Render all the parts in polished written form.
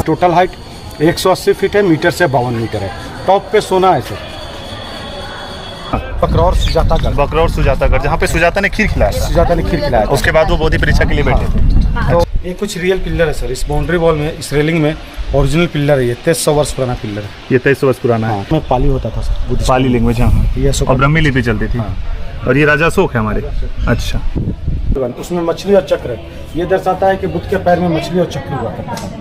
Total height 180 feet है, metre से 52 metre है। टॉप पे सोना है सर। बकरौर सुजातागढ़, बकरौर सुजातागढ़, जहाँ पे सुजाता ने खीर खिलाया था। सुजाता ने खीर खिलाया था। उसके बाद वो बोधि परीक्षा के लिए बैठे थे। तो ये कुछ रियल पिलर है सर। इस बाउंड्री वॉल में, इस रेलिंग में ओरिजिनल पिलर है। ये 2300 वर्ष पुराना पिलर है। ये 2300 वर्ष पुराना है। में पाली होता था सर, पाली लैंग्वेज। हाँ, ये और ब्रह्मी लिपि चलती थी। और ये राजा अशोक है हमारे। अच्छा, उसमें मछली और चक्र है। ये दर्शाता है कि बुद्ध के पैर में मछली और चक्र हुआ करता था।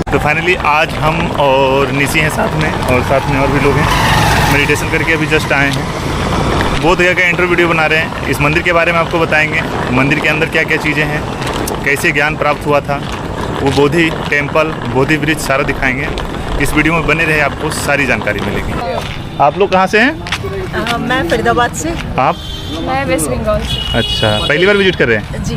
तो फाइनली आज हम और निशी हैं साथ में, और साथ में और भी लोग हैं। मेडिटेशन करके अभी जस्ट आए हैं। बोध गया का इंटरव्यू वीडियो बना रहे हैं। इस मंदिर के बारे में आपको बताएंगे, मंदिर के अंदर क्या क्या चीज़ें हैं, कैसे ज्ञान प्राप्त हुआ था, वो बोधि टेम्पल, बोधि वृक्ष सारा दिखाएंगे। इस वीडियो में बने रहे, आपको सारी जानकारी मिलेगी। आप लोग कहाँ से हैं? मैं फरीदाबाद से। आप? मैं वेस्ट बंगाल से। अच्छा, पहली बार विजिट कर रहे हैं? जी।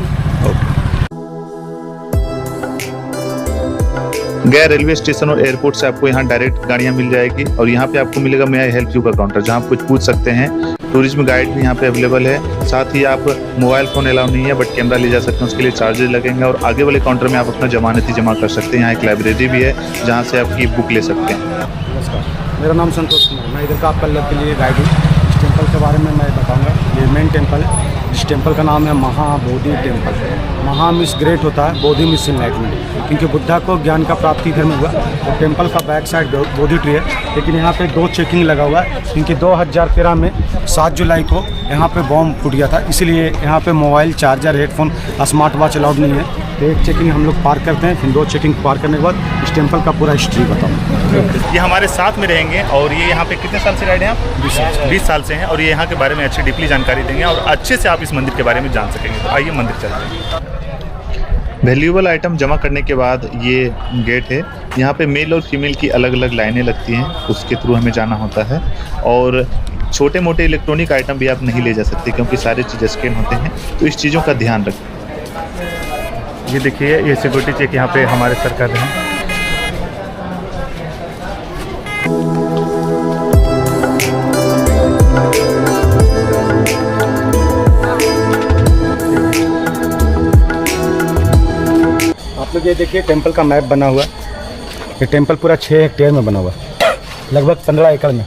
गया रेलवे स्टेशन और एयरपोर्ट से आपको यहाँ डायरेक्ट गाड़ियाँ मिल जाएगी। और यहाँ पे आपको मिलेगा मे आई हेल्प यू का काउंटर, जहाँ आप कुछ पूछ सकते हैं। टूरिज्म गाइड भी यहाँ पे अवेलेबल है। साथ ही आप मोबाइल फ़ोन अलाउ नहीं है, बट कैमरा ले जा सकते हैं, उसके लिए चार्जेस लगेंगे। और आगे वाले काउंटर में आप अपना जमानती जमा कर सकते हैं। यहाँ एक लाइब्रेरी भी है, जहाँ से आप ई बुक ले सकते हैं। नमस्कार, मेरा नाम संतोष कुमार, मैं इधर का आपका लोग के लिए गाइड हूँ। इस टेम्पल के बारे में मैं बताऊँगा। ये मेन टेम्पल है। इस टेम्पल का नाम है महाबोधि टेम्पल। महा मीन्स ग्रेट होता है, बोधि मीन्स इनलाइटमेंट, क्योंकि बुद्धा को ज्ञान का प्राप्ति इधर में हुआ। और टेम्पल का बैक साइड बोधि ट्री है। लेकिन यहाँ पे 2 चेकिंग लगा हुआ है, क्योंकि 2013 में 7 जुलाई को यहाँ पे बॉम्ब फूट गया था। इसलिए यहाँ पे mobile, charger, headphone, smart watch allowed नहीं है। तो 1 चेकिंग हम लोग पार करते हैं, फिर 2 चेकिंग पार करने के बाद इस टेम्पल का पूरा हिस्ट्री बताऊँ। ये हमारे साथ में रहेंगे। और ये यहाँ पे कितने साल से गाइड हैं आप? 20 साल से हैं। और ये यहाँ के बारे में अच्छी डीपली जानकारी देंगे, और अच्छे से आप इस मंदिर के बारे में जान सकेंगे। तो आइए मंदिर चलते हैं। वैल्यूएबल आइटम जमा करने के बाद ये गेट है। यहाँ पे मेल और फीमेल की अलग अलग लाइनें लगती हैं, उसके थ्रू हमें जाना होता है। और छोटे मोटे इलेक्ट्रॉनिक आइटम भी आप नहीं ले जा सकते, क्योंकि सारे चीज़ें स्कैन होते हैं। तो इस चीज़ों का ध्यान रखें। ये देखिए, ये सिक्योरिटी चेक यहाँ पे हमारे सर कर रहे हैं। आप लोग ये देखिए, टेम्पल का मैप बना हुआ है। ये टेम्पल पूरा 6 हेक्टेयर में बना हुआ है, लगभग 15 एकड़ में।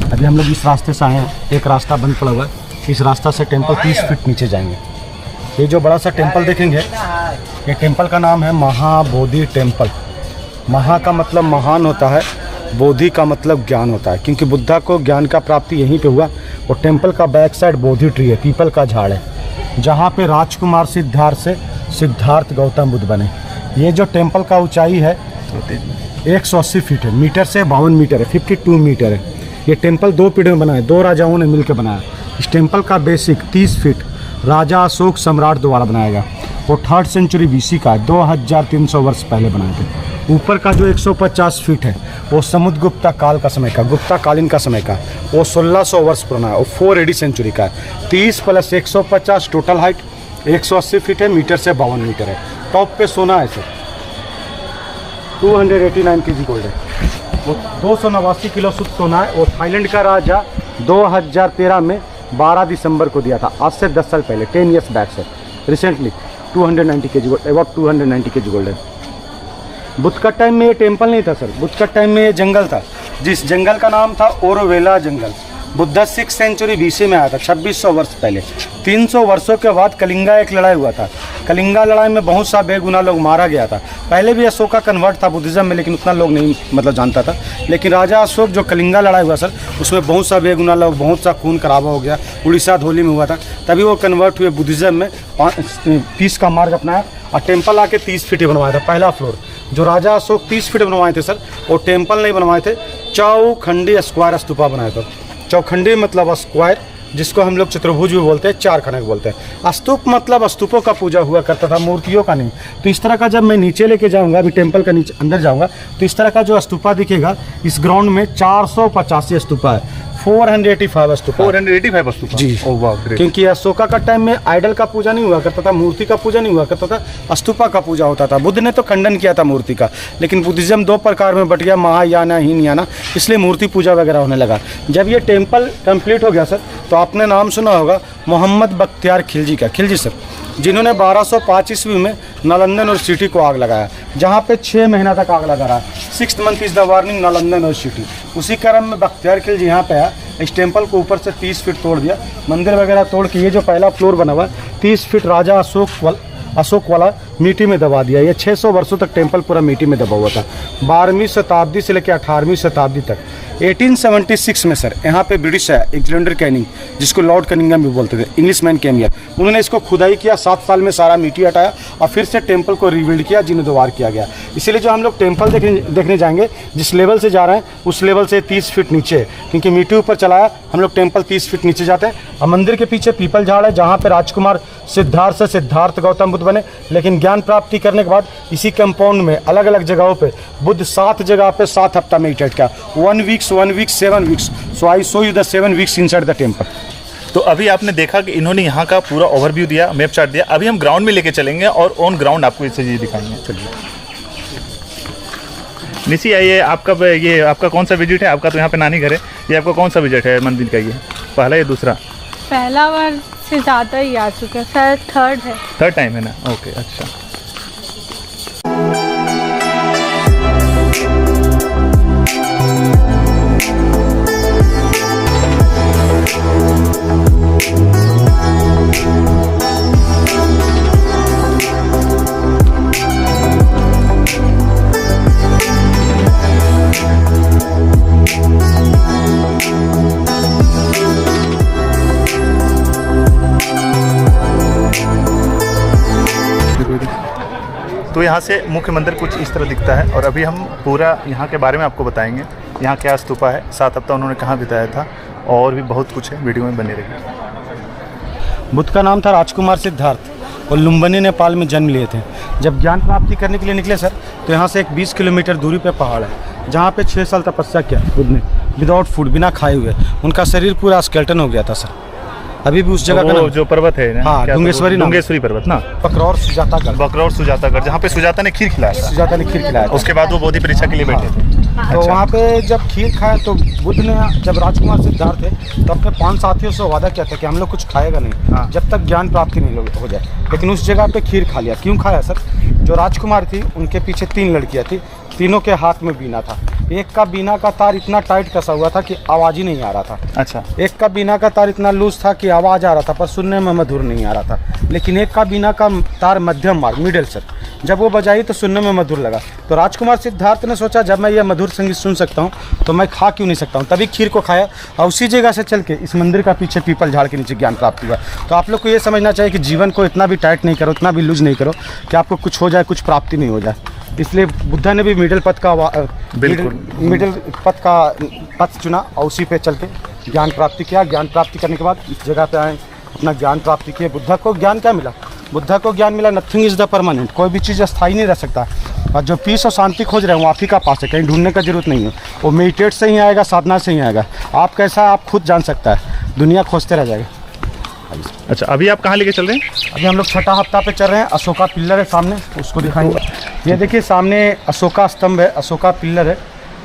अभी हम लोग इस रास्ते से आए हैं। एक रास्ता बंद पड़ा हुआ है। इस रास्ता से टेम्पल 30 फीट नीचे जाएंगे। ये जो बड़ा सा टेम्पल देखेंगे, ये टेम्पल का नाम है महाबोधि टेम्पल। महा का मतलब महान होता है, बोधि का मतलब ज्ञान होता है, क्योंकि बुद्धा को ज्ञान का प्राप्ति यहीं पे हुआ। और टेम्पल का बैक साइड बोधि ट्री है, पीपल का झाड़ है, जहाँ पे राजकुमार सिद्धार्थ गौतम बुद्ध बने। ये जो टेम्पल का ऊंचाई है 180 फीट है, मीटर से 52 मीटर है, 52 मीटर है। ये टेम्पल 2 पीढ़ी में बना है, 2 राजाओं ने मिलकर बनाया। इस टेम्पल का बेसिक 30 फीट राजा अशोक सम्राट द्वारा बनाया गया। वो 3rd सेंचुरी BC का है, 2300 वर्ष पहले बनाए थे। ऊपर का जो 150 फीट है, वो समुद्रगुप्ता काल का समय का, गुप्ता कालीन का समय का, वो 1600 वर्ष पुराना है। वो 4 AD सेंचुरी का है। 30 + 150 टोटल हाइट 180 फीट है, मीटर से 52 मीटर है। टॉप पे सोना है सर। 289 kg गोल्ड है। वो 289 किलो शुद्ध सोना है। वो थाईलैंड का राजा 2013 में 12 दिसंबर को दिया था, आज से 10 साल पहले, 10 ईयर्स बैक से। Recently 290 kg gold, about 290 kg gold है। बुद्ध का टाइम में ये टेम्पल नहीं था सर। बुद्ध का टाइम में ये जंगल था, जिस जंगल का नाम था ओरोवेला जंगल। बुद्ध 6 सेंचुरी BC में आया था, 2600 वर्ष पहले। 300 वर्षों के बाद कलिंगा एक लड़ाई हुआ था। कलिंगा लड़ाई में बहुत सा बेगुनाह लोग मारा गया था। पहले भी अशोक का कन्वर्ट था बुद्धिज़्म में, लेकिन उतना लोग नहीं जानता था। लेकिन राजा अशोक जो कलिंगा लड़ाई हुआ सर, उसमें बहुत सा बेगुनाह लोग, बहुत सा खून खराबा हो गया। उड़ीसा धोली में हुआ था, तभी वो कन्वर्ट हुए बुद्धिज़्म में। पीस का मार्ग अपनाया और टेम्पल आके 30 फीट बनवाया था, पहला फ्लोर। जो राजा अशोक 30 फीट बनवाए थे सर, वो टेम्पल नहीं बनवाए थे, चौखंडी स्क्वायर स्तूपा बनाए थे। चौखंडी मतलब स्क्वायर, जिसको हम लोग चतुर्भुज भी बोलते हैं, 4 खनक बोलते हैं। स्तूप मतलब स्तूपों का पूजा हुआ करता था, मूर्तियों का नहीं। तो इस तरह का जब मैं नीचे लेके जाऊंगा, अभी टेम्पल का नीचे अंदर जाऊंगा, तो इस तरह का जो स्तूपा दिखेगा, इस ग्राउंड में 485 स्तूपा है। 485 स्तूपा। 485 स्तूपा जी। ओह वाह ग्रेट। क्योंकि अशोका का टाइम में आइडल का पूजा नहीं हुआ करता था, मूर्ति का पूजा नहीं हुआ करता था, स्तूपा का पूजा होता था। बुद्ध ने तो खंडन किया था मूर्ति का, लेकिन बुद्धिज्म दो प्रकार में बट गया, महायाना हीनयाना, इसलिए मूर्ति पूजा वगैरह होने लगा। जब ये टेम्पल कंप्लीट हो गया सर, तो आपने नाम सुना होगा मोहम्मद बख्तियार खिलजी का, खिलजी सर, जिन्होंने 1205 ईस्वी में नालंदा यूनिवर्सिटी को आग लगाया, जहाँ पे 6 महीना तक आग लगा रहा। 6th month is the warning Nalanda university. उसी क्रम में बख्तियार खिलजी यहाँ पे आया, इस टेम्पल को ऊपर से 30 फीट तोड़ दिया, मंदिर वगैरह तोड़ के ये जो पहला फ्लोर बना हुआ है 30 फीट राजा अशोक वाला मिट्टी में दबा दिया। ये 600 वर्षों तक टेम्पल पूरा मिट्टी में दबा हुआ था। 12वीं शताब्दी से लेकर 18वीं शताब्दी तक। 1876 में सर यहाँ पे ब्रिटिश है एलेक्जेंडर कैनिंग, जिसको लॉर्ड कनिंगम भी बोलते थे, इंग्लिशमैन केम हियर। उन्होंने इसको खुदाई किया, 7 साल में सारा मिट्टी हटाया और फिर से टेम्पल को रिबिल्ड किया, जीर्णोद्धार किया गया। इसीलिए जो हम लोग टेम्पल देखने जाएंगे, जिस लेवल से जा रहे हैं उस लेवल से 30 फीट नीचे है, क्योंकि मिट्टी ऊपर चलाया, हम लोग टेम्पल 30 फीट नीचे जाते हैं। और मंदिर के पीछे पीपल झाड़ है, जहाँ पे राजकुमार सिद्धार्थ गौतम बुद्ध बने। लेकिन ज्ञान प्राप्ति करने के बाद इसी कंपाउंड में अलग अलग जगहों पे बुद्ध 7 जगह पे 7 हफ्ता मेडिटेट किया। 1 week 7 weeks. So I show you the 7 weeks inside the temple. तो अभी आपने देखा कि इन्होंने यहाँ का पूरा ओवरव्यू दिया, मैप चार्ट दिया। अभी हम ग्राउंड में लेके चलेंगे और ऑन ग्राउंड आपको इसे चीज़ दिखाएंगे। चलिए निशी आइए, आपका कौन सा विजिट है? आपका तो यहाँ पे नानी घर है, ये आपका कौन सा विजिट है मंदिर का? ये पहला या दूसरा? पहला बार से ज़्यादा ही आ चुका है, शायद थर्ड है। थर्ड टाइम है ना? ओके अच्छा। तो यहाँ से मुख्य मंदिर कुछ इस तरह दिखता है और अभी हम पूरा यहाँ के बारे में आपको बताएंगे। यहाँ क्या स्तूपा है, 7 हफ्ता उन्होंने कहाँ बिताया था, और भी बहुत कुछ है। वीडियो में बने रहिए। बुद्ध का नाम था राजकुमार सिद्धार्थ और लुम्बिनी नेपाल में जन्म लिए थे। जब ज्ञान प्राप्ति करने के लिए निकले सर, तो यहाँ से एक 20 किलोमीटर दूरी पे पहाड़ है, जहाँ पे 6 साल तपस्या किया बुद्ध ने, विदाउट फूड, बिना खाए हुए। उनका शरीर पूरा स्केलेटन हो गया था सर। अभी भी उस जगह का नाम जो पर्वत है ना, हाँ, डुंगेश्वरी पर्वत ना, बकरौर सुजातागढ़, जहाँ पे सुजाता ने खीर खिलाया था। सुजाता ने खीर खिलाया था। उसके बाद वो बोधि परीक्षा के लिए बैठे थे। तो वहाँ पे जब खीर खाया, तो बुद्ध ने, जब राजकुमार सिद्धार्थ थे, तो अपने 5 साथियों से वादा किया था कि हम लोग कुछ खाएगा नहीं जब तक ज्ञान प्राप्ति नहीं हो जाए। लेकिन उस जगह पे खीर खा लिया। क्यों खाया सर? जो राजकुमार थी, उनके पीछे 3 लड़कियाँ थी, तीनों के हाथ में बीना था। एक का बीना का तार इतना टाइट कसा हुआ था कि आवाज़ ही नहीं आ रहा था। अच्छा। एक का बीना का तार इतना लूज था कि आवाज़ आ रहा था पर सुनने में मधुर नहीं आ रहा था। लेकिन एक का बीना का तार मध्यम मार्ग, मिडिल सर, जब वो बजाई तो सुनने में मधुर लगा। तो राजकुमार सिद्धार्थ ने सोचा, जब मैं ये मधुर संगीत सुन सकता हूँ तो मैं खा क्यों नहीं सकता हूँ। तभी खीर को खाया और उसी जगह से चल के इस मंदिर का पीछे पीपल झाड़ के नीचे ज्ञान प्राप्ति हुआ। तो आप लोग को ये समझना चाहिए कि जीवन को इतना भी टाइट नहीं करो, इतना भी लूज नहीं करो कि आपको कुछ हो जाए, कुछ प्राप्ति नहीं हो जाए। इसलिए बुद्धा ने भी मिडिल पथ का पथ चुना और उसी पे चल के ज्ञान प्राप्ति किया। ज्ञान प्राप्ति करने के बाद इस जगह पे आए, अपना ज्ञान प्राप्ति किए। बुद्धा को ज्ञान क्या मिला? बुद्धा को ज्ञान मिला, नथिंग इज़ द परमानेंट। कोई भी चीज़ अस्थायी नहीं रह सकता। और जो पीस और शांति खोज रहे हैं वो आप ही का पास है, कहीं ढूंढने का जरूरत नहीं है। वो मेडिटेट से ही आएगा, साधना से ही आएगा। आप कैसा है आप खुद जान सकता है, दुनिया खोजते रह जाएगा। अच्छा, अभी आप कहाँ लेके चल रहे हैं? अभी हम लोग 6ठा हफ्ता पे चल रहे हैं। अशोका पिल्लर है सामने, उसको दिखाएंगे। ये देखिए सामने अशोका स्तंभ है, अशोका पिल्लर है।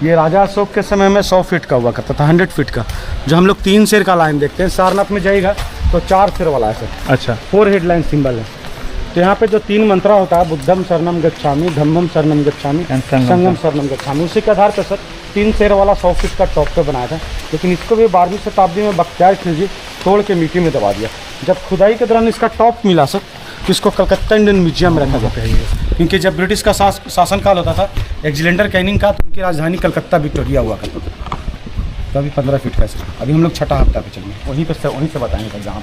ये राजा अशोक के समय में 100 फीट का हुआ करता था, 100 फीट का। जो हम लोग 3 शेर का लाइन देखते हैं, सारनाथ में जाइएगा तो 4 शेर वाला है सर। अच्छा। 4 हेडलाइन सिंबल है। तो यहाँ पे जो 3 मंत्रा होता है, बुद्धम शरणम गच्छामि, धम्मम शरणम गच्छामि, संगम शरणम गच्छामि, उसी के आधार पर सर 3 शेर वाला 100 फीट का टॉप पे बनाया था। लेकिन इसको भी 12वीं शताब्दी में बख्तियार खिलजी तोड़ के मिट्टी में दबा दिया। जब खुदाई के दौरान इसका टॉप मिला सर, तो इसको कलकत्ता इंडियन म्यूजियम में रखा जाता है। क्योंकि जब ब्रिटिश का शासनकाल होता था एलेक्जेंडर कैनिंग का, तो उनकी राजधानी कलकत्ता विक्टोरिया हुआ करता था। तो अभी 15 फीट का है। अभी हम लोग 6ठा हफ्ता पे चलेंगे, वहीं से बताएंगे जहाँ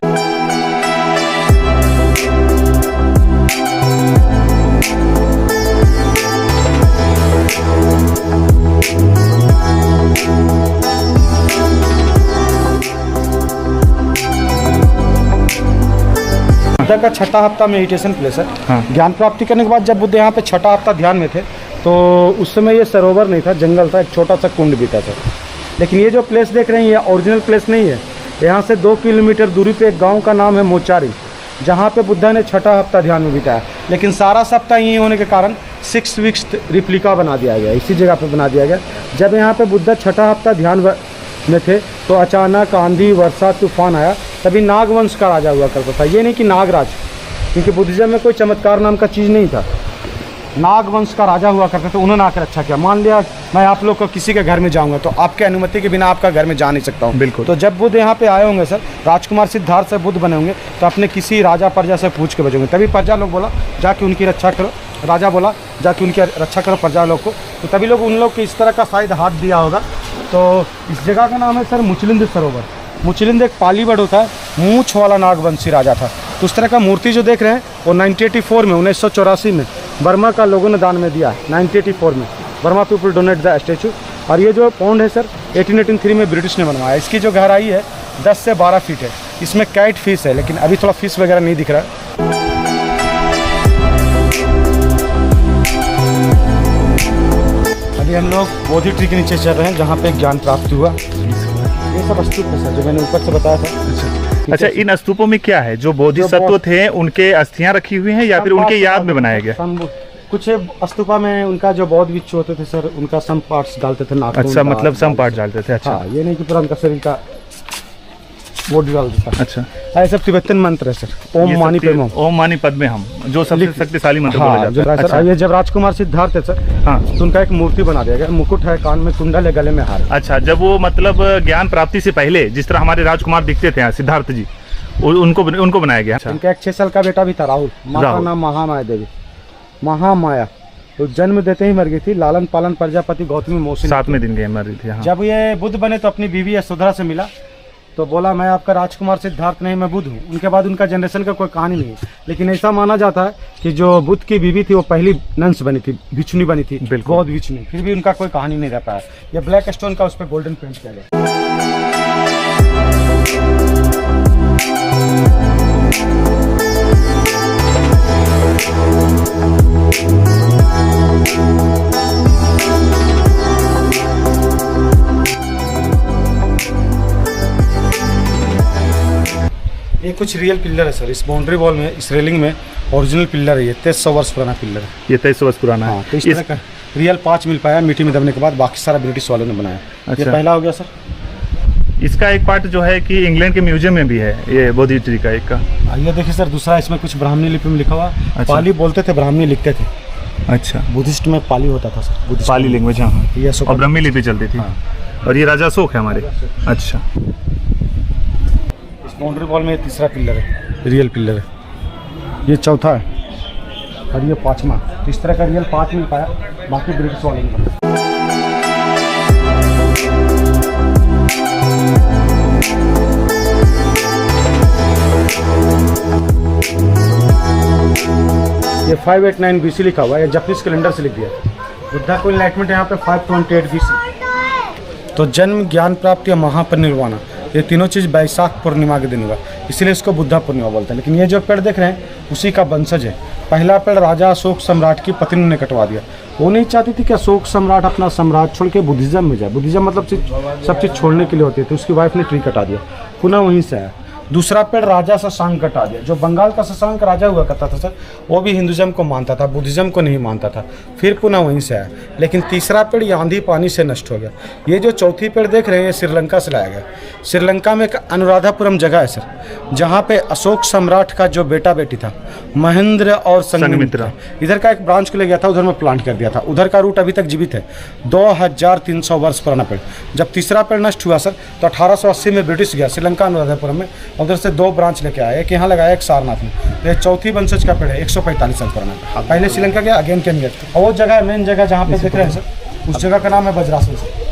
बुद्ध का 6ठा हफ्ता मेडिटेशन प्लेस है। हाँ। ज्ञान प्राप्ति करने के बाद जब बुद्ध यहाँ पे 6ठा हफ्ता ध्यान में थे, तो उस समय ये सरोवर नहीं था, जंगल था, एक छोटा सा कुंड भी था। लेकिन ये जो प्लेस देख रहे हैं ये ओरिजिनल प्लेस नहीं है। यहाँ से 2 किलोमीटर दूरी पे एक गांव का नाम है मोचारी, जहाँ पे बुद्धा ने छठा हफ्ता ध्यान में बिताया। लेकिन सारा सप्ताह यही होने के कारण 6 वीक्स रिप्लिका बना दिया गया, इसी जगह पे बना दिया गया। जब यहाँ पे बुद्धा छठा हफ्ता ध्यान में थे तो अचानक आंधी, वर्षा, तूफान आया, तभी नागवंश का राजा हुआ करता था। ये नहीं कि नागराज, क्योंकि बुद्धिज्म में कोई चमत्कार नाम का चीज़ नहीं था। नागवंश का राजा हुआ करते थे, उन्होंने आकर अच्छा किया। मान लिया मैं आप लोग को किसी के घर में जाऊंगा तो आपके अनुमति के बिना आपका घर में जा नहीं सकता हूँ। बिल्कुल। तो जब बुद्ध यहाँ पे आए होंगे सर, राजकुमार सिद्धार्थ से बुद्ध बने होंगे, तो अपने किसी राजा प्रजा से पूछ के बचोगे। तभी प्रजा लोग बोला जाके उनकी रक्षा करो, राजा बोला जाके उनकी रक्षा करो प्रजा लोग को, तो तभी लोग उन लोग को इस तरह का शायद हाथ दिया होगा। तो इस जगह का नाम है सर मुचलिंद सरोवर। मुचलिंद एक पाली वर्ड होता है, मूछ वाला नागवंशी राजा था। तो उस तरह का मूर्ति जो देख रहे हैं वो 1984 में 1984 में बर्मा का लोगों ने दान में दिया है। 1984 में Burma people donate the statue. और ये जो पौंड है सर 1883 में ब्रिटिश ने बनवाया। इसकी जो गहराई है 10 से 12 फीट है। इसमें कैट फिश है, लेकिन अभी थोड़ा फिश वगैरह नहीं दिख रहा है। अभी हम लोग बोधि ट्री के नीचे चल रहे हैं, जहाँ पे ज्ञान प्राप्त हुआ। ये सब स्तूप है सर, जो मैंने ऊपर से बताया था। अच्छा, इन स्तूपों में क्या है? जो बोधिसत्व थे उनके अस्थियां रखी हुई हैं या फिर उनके याद में बनाया गया? कुछ स्तूपा में उनका जो बौद्ध भिक्षु होते थे सर, उनका सम पार्ट्स डालते थे नाक। अच्छा, मतलब सम पार्ट डालते थे। अच्छा, हाँ, ये नहीं कि पूरा उनका शरीर का बॉडी डाल देता। अच्छा, ये सब तिब्बतन मंत्र है सर। ओम मानी पेम ओम मानी पद्मे हम, जो सबसे शक्तिशाली मंत्र बोला जाता है। अच्छा, ये जब राजकुमार सिद्धार्थ है सर, हाँ, तो उनका एक मूर्ति बना दिया गया। मुकुट है, कान में कुंडल है, गले में हार। अच्छा, जब वो मतलब ज्ञान प्राप्ति से पहले जिस तरह हमारे राजकुमार दिखते थे सिद्धार्थ जी, उनको बनाया गया। इनका एक 6 साल का बेटा भी था राहुल। माँ का नाम महामाया देवी, महामाया। तो जन्म देते ही मर गई थी। लालन पालन प्रजापति गौतमी मौसी 7वें दिन गए मर रही थी। हाँ। जब ये बुद्ध बने तो अपनी बीवी यशोधरा से मिला, तो बोला मैं आपका राजकुमार सिद्धार्थ नहीं, मैं बुद्ध हूँ। उनके बाद उनका जनरेशन का कोई कहानी नहीं है, लेकिन ऐसा माना जाता है कि जो बुद्ध की बीवी थी वो पहली नंस बनी थी, भिक्षुनी बनी थी, बौद्ध भिक्षुनी। फिर भी उनका कोई कहानी नहीं रह पाया। ये ब्लैक स्टोन का उस पर गोल्डन पेंट किया गया। ये कुछ रियल पिलर है सर। इस बाउंड्री वॉल में, इस रेलिंग में ओरिजिनल पिलर है। ये 2300 वर्ष पुराना पिलर है। ये 2300 वर्ष पुराना है। तो इस तरह का रियल 5 मिल पाया मिट्टी में दबने के बाद, बाकी सारा ब्रिटिश वालों ने बनाया। अच्छा। ये पहला हो गया सर। इसका एक पार्ट जो है कि इंग्लैंड के म्यूजियम में भी है, ये बोधि ट्री का एक का। ये देखिए सर, दूसरा इसमें कुछ ब्राह्मणी लिपि में लिखा हुआ। अच्छा। पाली बोलते थे, ब्राह्मणी लिखते थे। अच्छा, बुद्धिस्ट में पाली होता था सर, पाली लैंग्वेज। हाँ, ये और ब्राह्मी लिपि चलती थी। और ये राजा अशोक है हमारे। अच्छा, इस बाउंड्री वॉल में तीसरा पिलर है, रियल पिलर है। ये चौथा है और ये 5वां। तो इस तरह का रियल 5 मिल पाया, बाकी ब्रिटिश वाले ने बनाया। ये 589 BC लिखा हुआ है, ये जापानीज कैलेंडर से लिख दिया। बुद्धा को एनलाइटमेंट यहाँ पे 528 BC। तो जन्म, ज्ञान प्राप्ति और महापरिनिर्वाण, ये तीनों चीज़ वैशाख पूर्णिमा के दिन हुआ, इसलिए इसको बुद्धा पूर्णिमा बोलते हैं। लेकिन ये जो पेड़ देख रहे हैं उसी का वंशज है। पहला पेड़ राजा अशोक सम्राट की पत्नी ने कटवा दिया। वो नहीं चाहती थी कि अशोक सम्राट अपना सम्राट छोड़ के बुद्धिज्म में जाए। बुद्धिज्म मतलब सब चीज़ छोड़ने के लिए होती है, तो उसकी वाइफ ने ट्री कटा दिया, पुनः वहीं से आया। दूसरा पेड़ राजा शशांक कटा दिया। जो बंगाल का शशांक राजा हुआ करता था सर, वो भी हिंदुज़म को मानता था, बुद्धिज़्म को नहीं मानता था। फिर पुनः वहीं से आया। लेकिन तीसरा पेड़ ये आंधी पानी से नष्ट हो गया। ये जो चौथी पेड़ देख रहे हैं, ये श्रीलंका से लाया गया। श्रीलंका में एक अनुराधापुरम जगह है सर, जहाँ पे अशोक सम्राट का जो बेटा बेटी था, महेंद्र और संघमित्रा, इधर का एक ब्रांच को ले गया था, उधर में प्लांट कर दिया था। उधर का रूट अभी तक जीवित है। 2300 वर्ष पुराना पेड़। जब तीसरा पेड़ नष्ट हुआ सर, तो 1880 में ब्रिटिश गया श्रीलंका अनुराधापुरम में, उधर से 2 ब्रांच लेके आया। एक यहाँ लगाया, एक सारनाथ में। ये चौथी वंशज का पेड़ है, 145 साल पुराना। पहले श्रीलंका गया, अगेन केन गया। और वो जगह, मेन जगह जहाँ पे देख रहे हैं सर, उस जगह का नाम है वज्रासन सर।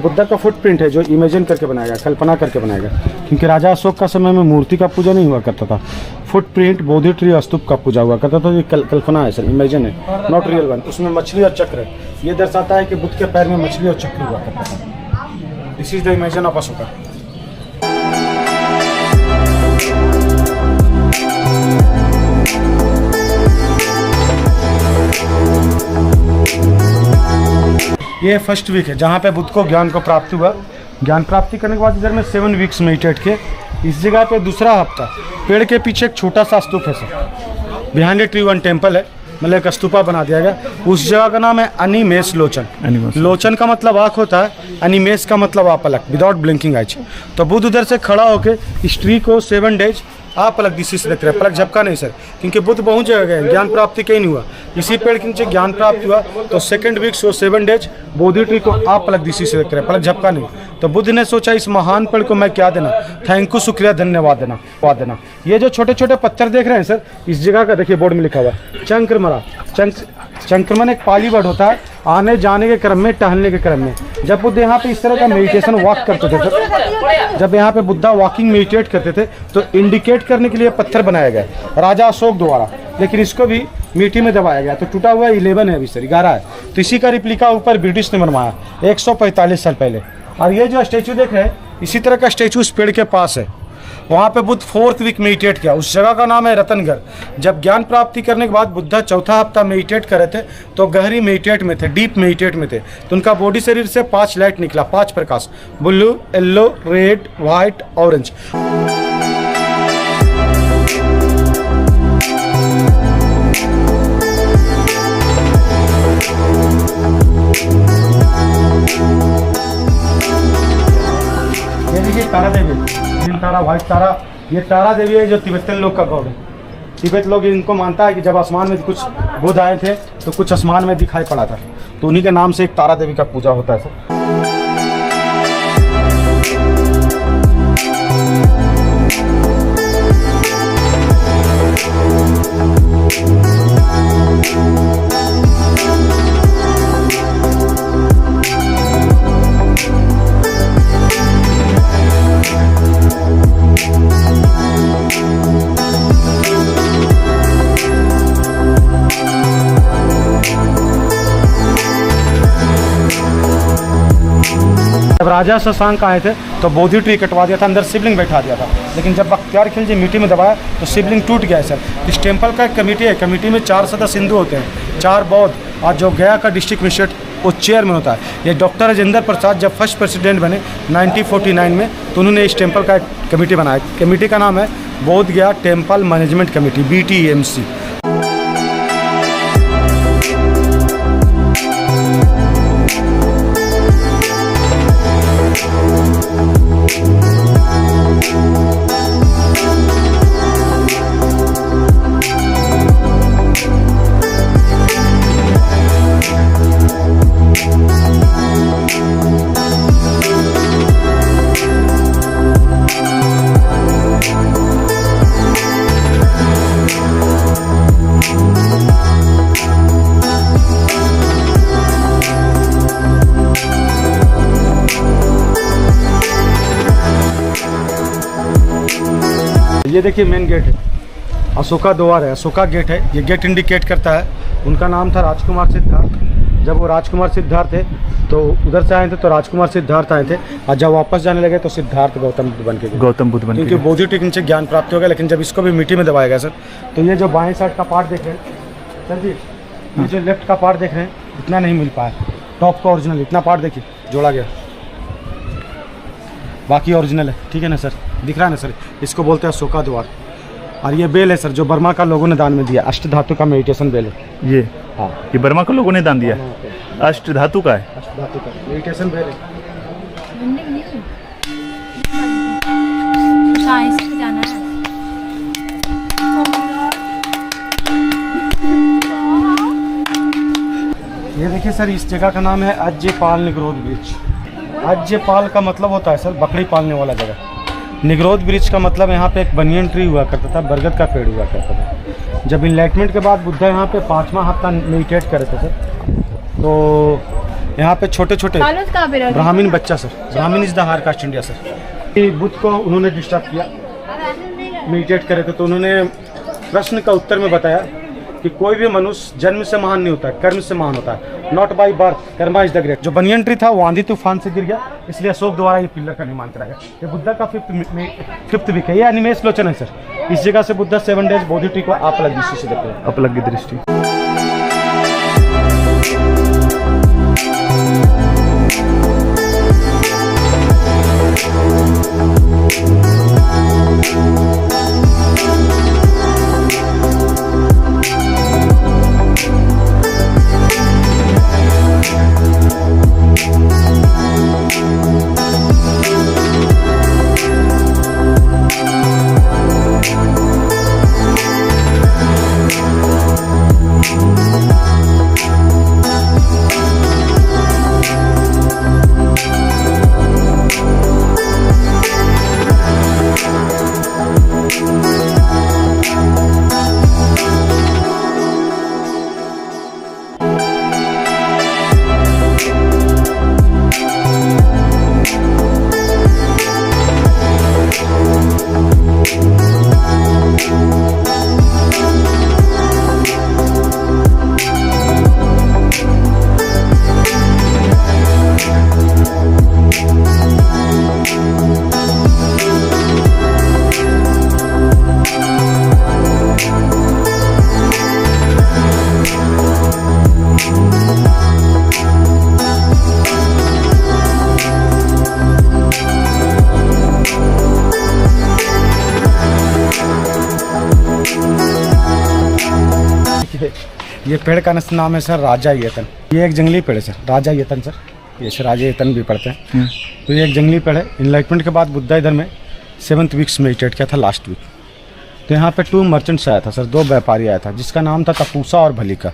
बुद्धा का फुटप्रिंट है जो इमेजिन करके बनाया गया, कल्पना करके बनाया गया, क्योंकि राजा अशोक का समय में मूर्ति का पूजा नहीं हुआ करता था। फुटप्रिंट बोधि ट्री स्तूप का पूजा हुआ करता था। ये कल्पना है सर, इमेजिन है, नॉट रियल वन। उसमें मछली और चक्र है, ये दर्शाता है कि बुद्ध के पैर में मछली और चक्र हुआ करता था। This is the imagine of Ashoka. ये फर्स्ट वीक है जहाँ पे बुद्ध को ज्ञान को प्राप्ति हुआ। ज्ञान प्राप्ति करने के बाद इधर में 7 वीक्स मेडिटेट किए। इस जगह पे दूसरा हफ्ता पेड़ के पीछे एक छोटा सा स्तूप है sir, behind a tree one temple है, मतलब एक स्तूपा बना दिया गया। उस जगह का नाम है अनिमेष लोचन। लोचन का मतलब आँख होता है, अनिमेष का मतलब आप पलक, विदाउट ब्लिंकिंग आइज। तो बुद्ध उधर से खड़ा होकर इस ट्री को 7 डेज आप पलक दिशा से देख रहे हैं, पलक झपका नहीं सर, क्योंकि बुद्ध बहुत जगह गए, ज्ञान प्राप्ति कहीं नहीं हुआ। इसी पेड़ के नीचे ज्ञान प्राप्ति हुआ। तो 2nd वीक सो 7 डेज बोधि ट्री को आप पलक दिशा से देख रहे हैं, पलक झपका नहीं। तो बुद्ध ने सोचा इस महान पेड़ को मैं क्या देना, थैंक यू, शुक्रिया, धन्यवाद देना। ये जो छोटे छोटे पत्थर देख रहे हैं सर, इस जगह का देखिए बोर्ड में लिखा हुआ है चंक्रमरा। चंक्रमण एक पाली वर्ड होता है, आने जाने के क्रम में, टहलने के क्रम में। जब बुद्ध यहाँ पे इस तरह का मेडिटेशन वॉक करते थे, जब यहाँ पे बुद्धा वॉकिंग मेडिटेट करते थे, तो इंडिकेट करने के लिए पत्थर बनाया गया राजा अशोक द्वारा, लेकिन इसको भी मिट्टी में दबाया गया। तो टूटा हुआ 11 है, अभी सर 11 है। तो इसी का रिप्लिका ऊपर ब्रिटिश ने बनवाया 145 साल पहले। और ये जो स्टैचू देख रहे हैं, इसी तरह का स्टैचू उस पेड़ के पास है। वहाँ पे बुद्ध 4th वीक मेडिटेट किया। उस जगह का नाम है रतनगढ़। जब ज्ञान प्राप्ति करने के बाद बुद्धा 4था हफ्ता मेडिटेट कर रहे थे, तो गहरी मेडिटेट में थे, डीप मेडिटेट में थे। तो उनका बॉडी शरीर से 5 लाइट निकला, 5 प्रकाश, blue, yellow, red, white, orange. ये देखिए तारा देवी, ग्रीन तारा, व्हाइट तारा, ये तारा देवी है जो तिब्बतन लोग का गॉड है। तिब्बत लोग इनको मानता है कि जब आसमान में कुछ बुद्ध आए थे तो कुछ आसमान में दिखाई पड़ा था, तो उन्हीं के नाम से एक तारा देवी का पूजा होता है सर। जब राजा शशांक आए थे तो बोधि ट्री कटवा दिया था, अंदर शिवलिंग बैठा दिया था, लेकिन जब बख्तियार खिलजी मिट्टी में दबाया तो शिवलिंग टूट गया सर। इस टेम्पल का एक कमेटी है, कमेटी में 4 सदस्य हिंदू होते हैं, 4 बौद्ध, और जो गया का डिस्ट्रिक्ट मजिस्ट्रेट वो चेयरमैन होता है। ये डॉक्टर राजेंद्र प्रसाद जब फर्स्ट प्रेसिडेंट बने 1949 में, तो उन्होंने इस टेम्पल का एक कमेटी बनाया। कमेटी का नाम है बोध गया टेम्पल मैनेजमेंट कमेटी, BTMC। ये देखिए मेन गेट है, अशोका द्वार है, अशोका गेट है। ये गेट इंडिकेट करता है, उनका नाम था राजकुमार सिद्धार्थ। जब वो राजकुमार सिद्धार्थ थे तो उधर से आए थे, तो राजकुमार सिद्धार्थ आए थे, और जब वापस जाने लगे तो सिद्धार्थ गौतम बुद्ध बन के गए, क्योंकि बोधि ट्री के नीचे ज्ञान प्राप्त हो गया। लेकिन जब इसको भी मिट्टी में दबाया गया सर, तो ये जो बाएं साइड का पार्ट देख रहे हैं सर जी, ये जो लेफ्ट का पार्ट देख रहे हैं, इतना नहीं मिल पाया। टॉप का ओरिजिनल इतना पार्ट देखिए जोड़ा गया, बाकी ओरिजिनल है, ठीक है ना सर, दिख रहा है ना सर। इसको बोलते हैं अशोका द्वार। और ये बेल है सर जो बर्मा का लोगों ने दान में दिया, अष्ट धातु का मेडिटेशन बेल है ये। हाँ, ये बर्मा के लोगों ने दान दिया, अष्ट धातु का है, अष्ट धातु का मेडिटेशन बेल है। जाना है। ये देखिए सर, इस जगह का नाम है अज्यपाल निग्रोध वृक्ष। अज्यपाल का मतलब होता है सर बकरी पालने वाला जगह। निग्रोध वृक्ष का मतलब यहाँ पे एक बनियन ट्री हुआ करता था, बरगद का पेड़ हुआ करता था। जब इनलाइटमेंट के बाद बुद्धा यहाँ पे 5वां हफ्ता मेडिटेट कर रहे थे सर, तो यहाँ पे छोटे छोटे फालूस कहाँ पे रखे? ब्राह्मण बच्चा sir, Brahmin is the higher caste India sir. ये बुद्ध को उन्होंने डिस्टर्ब किया, मेडिटेट करे थे, तो उन्होंने प्रश्न का उत्तर में बताया कि कोई भी मनुष्य जन्म से महान नहीं होता है, कर्म से महान होता है। Not by birth, Karma is the great. जो बनियन ट्री था वो आंधी तूफान से गिर गया, इसलिए अशोक द्वारा ये पिलर का निर्माण कराया। ये बुद्धा का फिफ्थ वीक है, ये अनिमेष लोचन है सर। इस जगह से बुद्धा 7 डेज बोधि ट्री को आप अलग दृष्टि से देखते हैं। अपलग दृष्टि। ये पेड़ का नाम है सर राजा येतन। ये एक जंगली पेड़ है सर, राजा येतन सर, ये सर राजा येतन भी पढ़ते हैं। तो ये एक जंगली पेड़ है। इनलाइटमेंट के बाद बुद्धा इधर में 7th वीक्स मेडिटेट किया था लास्ट वीक। तो यहाँ पे 2 मर्चेंट्स आया था सर, 2 व्यापारी आया था, जिसका नाम था तपूसा और भलिका।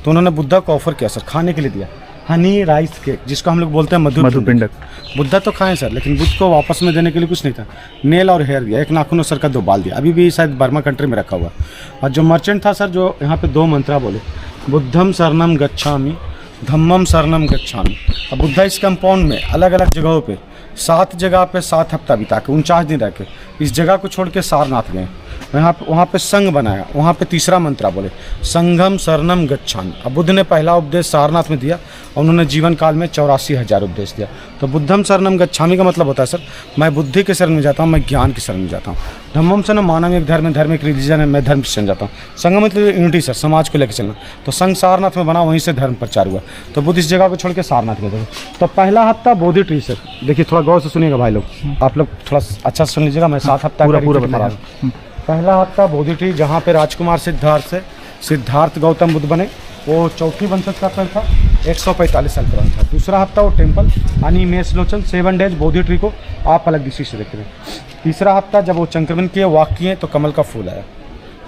तो उन्होंने बुद्धा को ऑफर किया सर, खाने के लिए दिया हनी राइस केक, जिसको हम लोग बोलते हैं मधुपिंडक। बुद्धा तो खाएं सर, लेकिन बुद्ध को वापस में देने के लिए कुछ नहीं था। नेल और हेयर दिया, एक नाखून और सर का 2 बाल दिया, अभी भी शायद बर्मा कंट्री में रखा हुआ। और जो मर्चेंट था सर, जो यहाँ पे 2 मंत्रा बोले, बुद्धम शरणम गच्छामि, धम्मम शरणम गच्छामि। अब बुद्धा इस कंपाउंड में अलग अलग जगहों पे 7 जगह पे 7 हफ्ता बिता के 49 दिन रह के इस जगह को छोड़ के सारनाथ गए। वहाँ पे संघ बनाया, वहाँ पे तीसरा मंत्रा बोले संघम शरणम गच्छामि। अब बुद्ध ने पहला उपदेश सारनाथ में दिया और उन्होंने जीवन काल में 84,000 उपदेश दिया। तो बुद्धम शरणम गच्छामि का मतलब होता है सर, मैं बुद्धि के शरण में जाता हूँ, मैं ज्ञान की शरण में जाता हूँ। धम्मम शरणम मानव एक धर्म है, धर्म एक रिलीजन है, मैं धर्म की शरण जाता हूँ। संघ मतलब यूनिटी सर, समाज को लेकर चलना। तो संघ सारनाथ में बना, वहीं से धर्म प्रचार हुआ। तो बुद्ध इस जगह को छोड़ के सारनाथ गए थे। तो पहला हफ्ता बोधि ट्री सर, देखिए थोड़ा गौर से सुनिएगा भाई लोग, आप लोग थोड़ा अच्छा सुन लीजिएगा, मैं 7 हफ्ता पूरा बता। पहला हफ्ता बोधि ट्री, जहाँ पे राजकुमार सिद्धार्थ गौतम बुद्ध बने, वो चौथी वंशज का पेड़ था, 145 साल पुराना था। दूसरा हफ्ता वो टेम्पल अनिमेष लोचन 7 डेज बोधि ट्री को आप अलग दृष्टि से देखते हैं। तीसरा हफ्ता जब वो संक्रमण किए, वाक किए, तो कमल का फूल आया,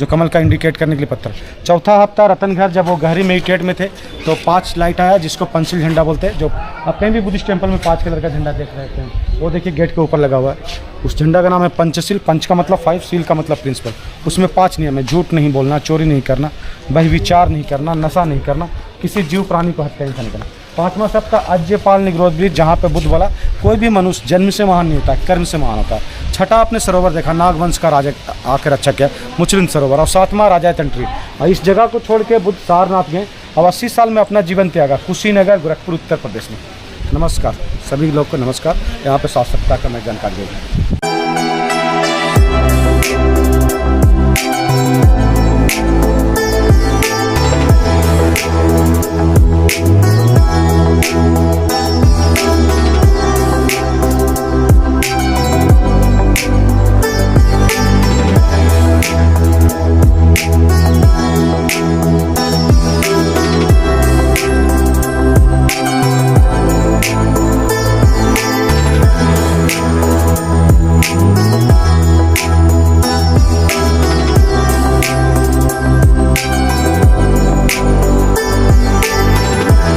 जो कमल का इंडिकेट करने के लिए पत्थर। चौथा हफ्ता रतन घर, जब वो गहरी मेडिटेट में थे, तो 5 लाइट आया, जिसको पंचशील झंडा बोलते हैं। जो आप कहीं भी बुद्धिस्ट टेम्पल में 5 कलर का झंडा देख रहे हैं, वो देखिए गेट के ऊपर लगा हुआ है। उस झंडा का नाम है पंचशील। पंच का मतलब 5, शील का मतलब प्रिंसिपल। उसमें 5 नियम है, झूठ नहीं बोलना, चोरी नहीं करना, बहिर्विचार नहीं करना, नशा नहीं करना, किसी जीव प्राणी को हत्या नहीं करना। 5वां सप्ताह अज्यपाल निग्रोध ब्रिज, जहाँ पे बुद्ध बोला कोई भी मनुष्य जन्म से महान नहीं होता, कर्म से महान होता है। 6ठा आपने सरोवर देखा, नागवंश का राजा आकर अच्छा किया, मुचलिंद सरोवर। और 7वां राजा तंट्री। और इस जगह को छोड़ के बुद्ध सारनाथ गए और 80 साल में अपना जीवन त्यागा, कुशीनगर, गोरखपुर, उत्तर प्रदेश में। नमस्कार सभी लोग को, नमस्कार। यहाँ पे 7 सप्ताह का मैं जानकारी दे रहा हूँ।